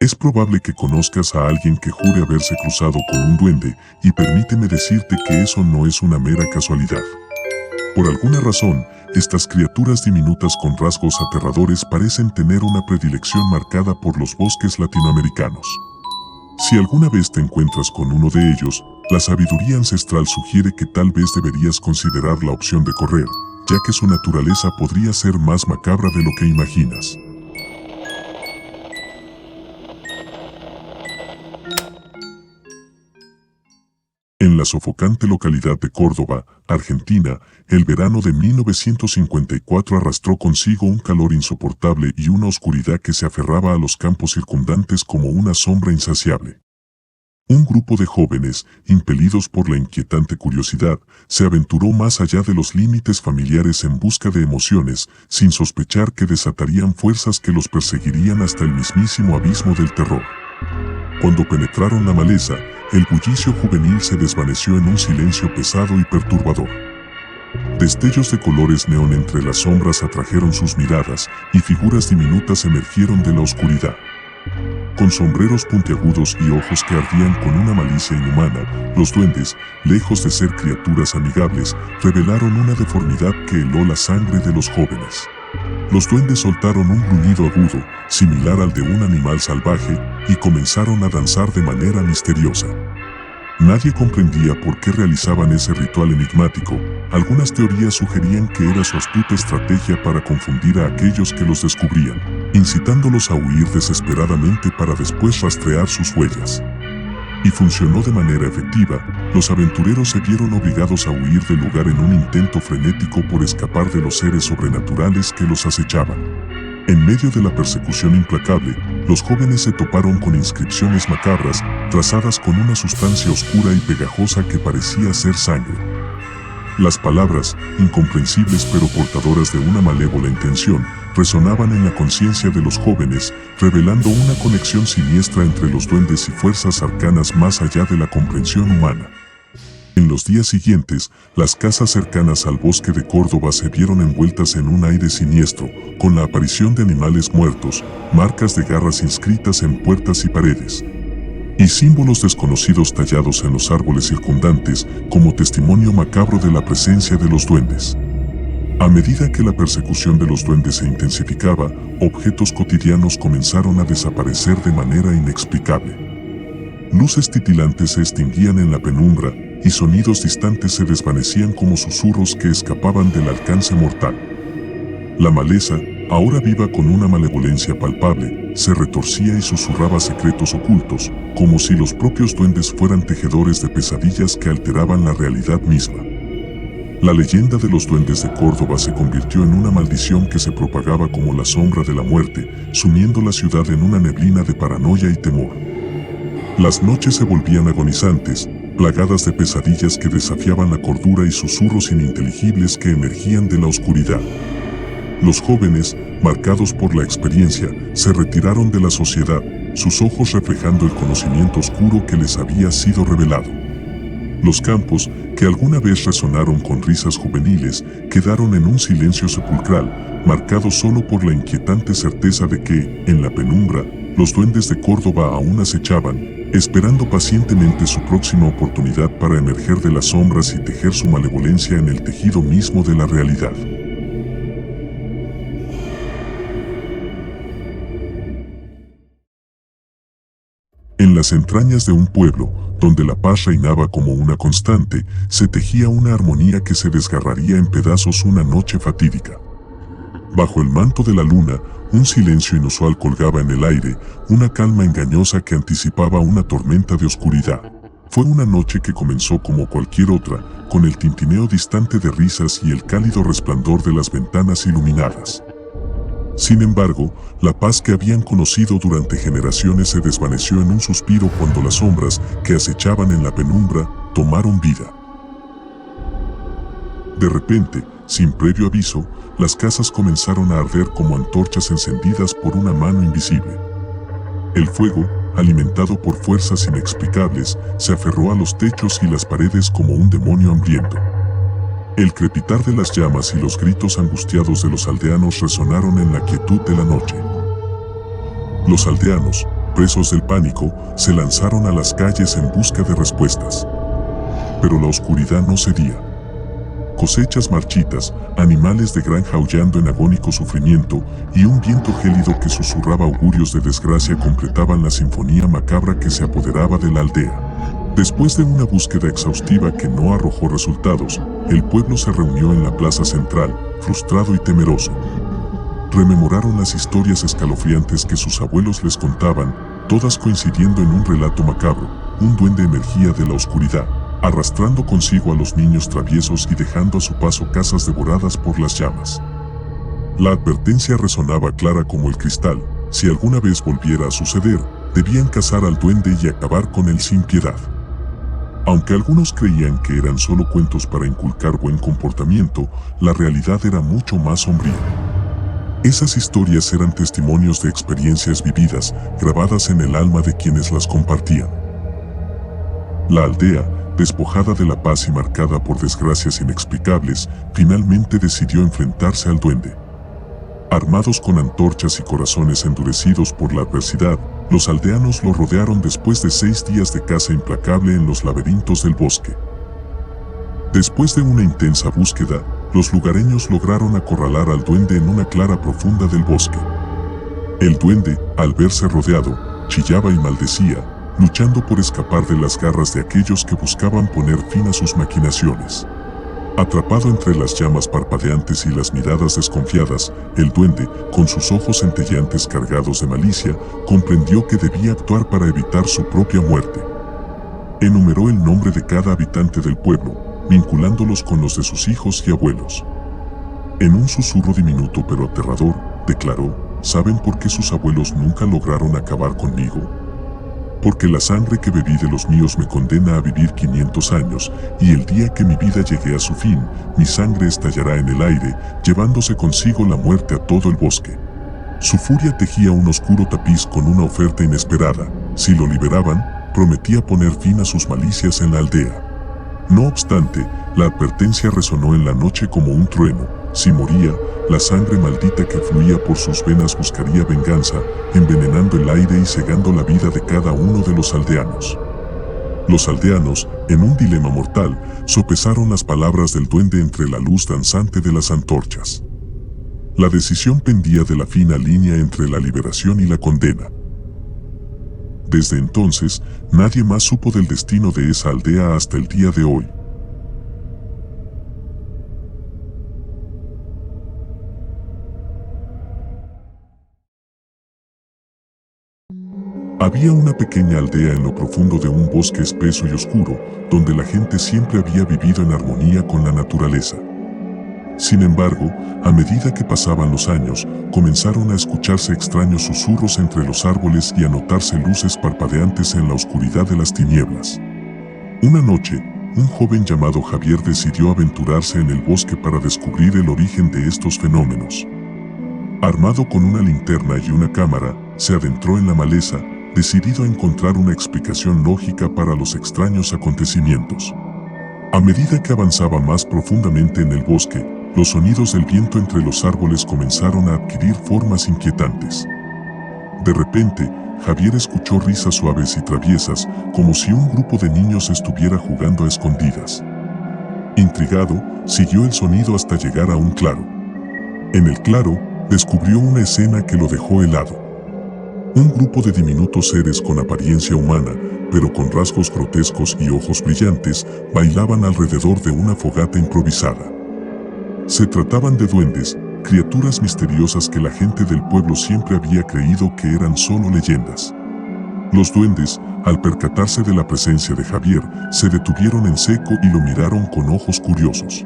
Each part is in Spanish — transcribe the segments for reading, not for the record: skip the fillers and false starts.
Es probable que conozcas a alguien que jure haberse cruzado con un duende, y permíteme decirte que eso no es una mera casualidad. Por alguna razón, estas criaturas diminutas con rasgos aterradores parecen tener una predilección marcada por los bosques latinoamericanos. Si alguna vez te encuentras con uno de ellos, la sabiduría ancestral sugiere que tal vez deberías considerar la opción de correr, ya que su naturaleza podría ser más macabra de lo que imaginas. En la sofocante localidad de Córdoba, Argentina, el verano de 1954 arrastró consigo un calor insoportable y una oscuridad que se aferraba a los campos circundantes como una sombra insaciable. Un grupo de jóvenes, impelidos por la inquietante curiosidad, se aventuró más allá de los límites familiares en busca de emociones, sin sospechar que desatarían fuerzas que los perseguirían hasta el mismísimo abismo del terror. Cuando penetraron la maleza, el bullicio juvenil se desvaneció en un silencio pesado y perturbador. Destellos de colores neón entre las sombras atrajeron sus miradas, y figuras diminutas emergieron de la oscuridad. Con sombreros puntiagudos y ojos que ardían con una malicia inhumana, los duendes, lejos de ser criaturas amigables, revelaron una deformidad que heló la sangre de los jóvenes. Los duendes soltaron un gruñido agudo, similar al de un animal salvaje, y comenzaron a danzar de manera misteriosa. Nadie comprendía por qué realizaban ese ritual enigmático. Algunas teorías sugerían que era su astuta estrategia para confundir a aquellos que los descubrían, incitándolos a huir desesperadamente para después rastrear sus huellas. Y funcionó de manera efectiva. Los aventureros se vieron obligados a huir del lugar en un intento frenético por escapar de los seres sobrenaturales que los acechaban. En medio de la persecución implacable, los jóvenes se toparon con inscripciones macabras, trazadas con una sustancia oscura y pegajosa que parecía ser sangre. Las palabras, incomprensibles pero portadoras de una malévola intención, resonaban en la conciencia de los jóvenes, revelando una conexión siniestra entre los duendes y fuerzas arcanas más allá de la comprensión humana. En los días siguientes, las casas cercanas al bosque de Córdoba se vieron envueltas en un aire siniestro, con la aparición de animales muertos, marcas de garras inscritas en puertas y paredes, y símbolos desconocidos tallados en los árboles circundantes como testimonio macabro de la presencia de los duendes. A medida que la persecución de los duendes se intensificaba, objetos cotidianos comenzaron a desaparecer de manera inexplicable. Luces titilantes se extinguían en la penumbra, y sonidos distantes se desvanecían como susurros que escapaban del alcance mortal. La maleza, ahora viva con una malevolencia palpable, se retorcía y susurraba secretos ocultos, como si los propios duendes fueran tejedores de pesadillas que alteraban la realidad misma. La leyenda de los duendes de Córdoba se convirtió en una maldición que se propagaba como la sombra de la muerte, sumiendo la ciudad en una neblina de paranoia y temor. Las noches se volvían agonizantes, plagadas de pesadillas que desafiaban la cordura y susurros ininteligibles que emergían de la oscuridad. Los jóvenes, marcados por la experiencia, se retiraron de la sociedad, sus ojos reflejando el conocimiento oscuro que les había sido revelado. Los campos, que alguna vez resonaron con risas juveniles, quedaron en un silencio sepulcral, marcado solo por la inquietante certeza de que, en la penumbra, los duendes de Córdoba aún acechaban, esperando pacientemente su próxima oportunidad para emerger de las sombras y tejer su malevolencia en el tejido mismo de la realidad. En las entrañas de un pueblo, donde la paz reinaba como una constante, se tejía una armonía que se desgarraría en pedazos una noche fatídica. Bajo el manto de la luna, un silencio inusual colgaba en el aire, una calma engañosa que anticipaba una tormenta de oscuridad. Fue una noche que comenzó como cualquier otra, con el tintineo distante de risas y el cálido resplandor de las ventanas iluminadas. Sin embargo, la paz que habían conocido durante generaciones se desvaneció en un suspiro cuando las sombras que acechaban en la penumbra tomaron vida. De repente, sin previo aviso, las casas comenzaron a arder como antorchas encendidas por una mano invisible. El fuego, alimentado por fuerzas inexplicables, se aferró a los techos y las paredes como un demonio hambriento. El crepitar de las llamas y los gritos angustiados de los aldeanos resonaron en la quietud de la noche. Los aldeanos, Presos del pánico, se lanzaron a las calles en busca de respuestas. Pero la oscuridad no cedía. Cosechas marchitas, animales de granja aullando en agónico sufrimiento y un viento gélido que susurraba augurios de desgracia completaban la sinfonía macabra que se apoderaba de la aldea. Después de una búsqueda exhaustiva que no arrojó resultados, el pueblo se reunió en la plaza central, frustrado y temeroso. Rememoraron las historias escalofriantes que sus abuelos les contaban, todas coincidiendo en un relato macabro. Un duende emergía de la oscuridad, arrastrando consigo a los niños traviesos y dejando a su paso casas devoradas por las llamas. La advertencia resonaba clara como el cristal: si alguna vez volviera a suceder, debían cazar al duende y acabar con él sin piedad. Aunque algunos creían que eran solo cuentos para inculcar buen comportamiento, la realidad era mucho más sombría. Esas historias eran testimonios de experiencias vividas, grabadas en el alma de quienes las compartían. La aldea, despojada de la paz y marcada por desgracias inexplicables, finalmente decidió enfrentarse al duende. Armados con antorchas y corazones endurecidos por la adversidad, los aldeanos lo rodearon después de 6 días de caza implacable en los laberintos del bosque. Después de una intensa búsqueda, los lugareños lograron acorralar al duende en una clara profunda del bosque. El duende, al verse rodeado, chillaba y maldecía, luchando por escapar de las garras de aquellos que buscaban poner fin a sus maquinaciones. Atrapado entre las llamas parpadeantes y las miradas desconfiadas, el duende, con sus ojos centelleantes cargados de malicia, comprendió que debía actuar para evitar su propia muerte. Enumeró el nombre de cada habitante del pueblo, vinculándolos con los de sus hijos y abuelos. En un susurro diminuto pero aterrador, declaró: ¿saben por qué sus abuelos nunca lograron acabar conmigo? Porque la sangre que bebí de los míos me condena a vivir 500 años, y el día que mi vida llegue a su fin, mi sangre estallará en el aire, llevándose consigo la muerte a todo el bosque. Su furia tejía un oscuro tapiz con una oferta inesperada: si lo liberaban, prometía poner fin a sus malicias en la aldea. No obstante, la advertencia resonó en la noche como un trueno: si moría, la sangre maldita que fluía por sus venas buscaría venganza, envenenando el aire y cegando la vida de cada uno de los aldeanos. Los aldeanos, en un dilema mortal, sopesaron las palabras del duende entre la luz danzante de las antorchas. La decisión pendía de la fina línea entre la liberación y la condena. Desde entonces, nadie más supo del destino de esa aldea hasta el día de hoy. Había una pequeña aldea en lo profundo de un bosque espeso y oscuro, donde la gente siempre había vivido en armonía con la naturaleza. Sin embargo, a medida que pasaban los años, comenzaron a escucharse extraños susurros entre los árboles y a notarse luces parpadeantes en la oscuridad de las tinieblas. Una noche, un joven llamado Javier decidió aventurarse en el bosque para descubrir el origen de estos fenómenos. Armado con una linterna y una cámara, se adentró en la maleza, decidido a encontrar una explicación lógica para los extraños acontecimientos. A medida que avanzaba más profundamente en el bosque, los sonidos del viento entre los árboles comenzaron a adquirir formas inquietantes. De repente, Javier escuchó risas suaves y traviesas, como si un grupo de niños estuviera jugando a escondidas. Intrigado, siguió el sonido hasta llegar a un claro. En el claro, descubrió una escena que lo dejó helado. Un grupo de diminutos seres con apariencia humana, pero con rasgos grotescos y ojos brillantes, bailaban alrededor de una fogata improvisada. Se trataban de duendes, criaturas misteriosas que la gente del pueblo siempre había creído que eran solo leyendas. Los duendes, al percatarse de la presencia de Javier, se detuvieron en seco y lo miraron con ojos curiosos.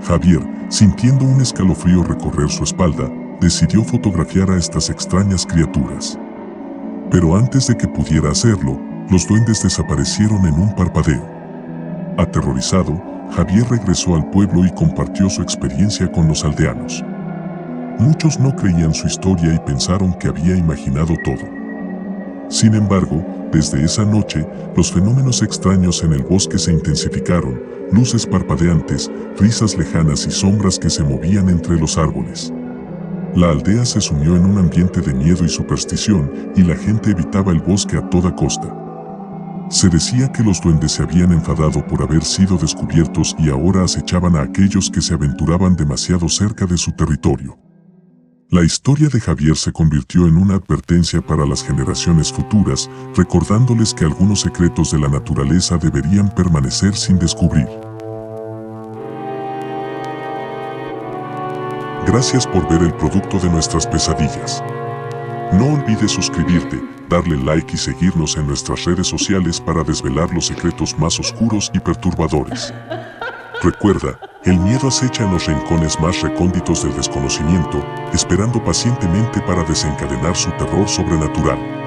Javier, sintiendo un escalofrío recorrer su espalda, decidió fotografiar a estas extrañas criaturas. Pero antes de que pudiera hacerlo, los duendes desaparecieron en un parpadeo. Aterrorizado, Javier regresó al pueblo y compartió su experiencia con los aldeanos. Muchos no creían su historia y pensaron que había imaginado todo. Sin embargo, desde esa noche, los fenómenos extraños en el bosque se intensificaron: luces parpadeantes, risas lejanas y sombras que se movían entre los árboles. La aldea se sumió en un ambiente de miedo y superstición, y la gente evitaba el bosque a toda costa. Se decía que los duendes se habían enfadado por haber sido descubiertos y ahora acechaban a aquellos que se aventuraban demasiado cerca de su territorio. La historia de Javier se convirtió en una advertencia para las generaciones futuras, recordándoles que algunos secretos de la naturaleza deberían permanecer sin descubrir. Gracias por ver el producto de nuestras pesadillas. No olvides suscribirte, darle like y seguirnos en nuestras redes sociales para desvelar los secretos más oscuros y perturbadores. Recuerda, el miedo acecha en los rincones más recónditos del desconocimiento, esperando pacientemente para desencadenar su terror sobrenatural.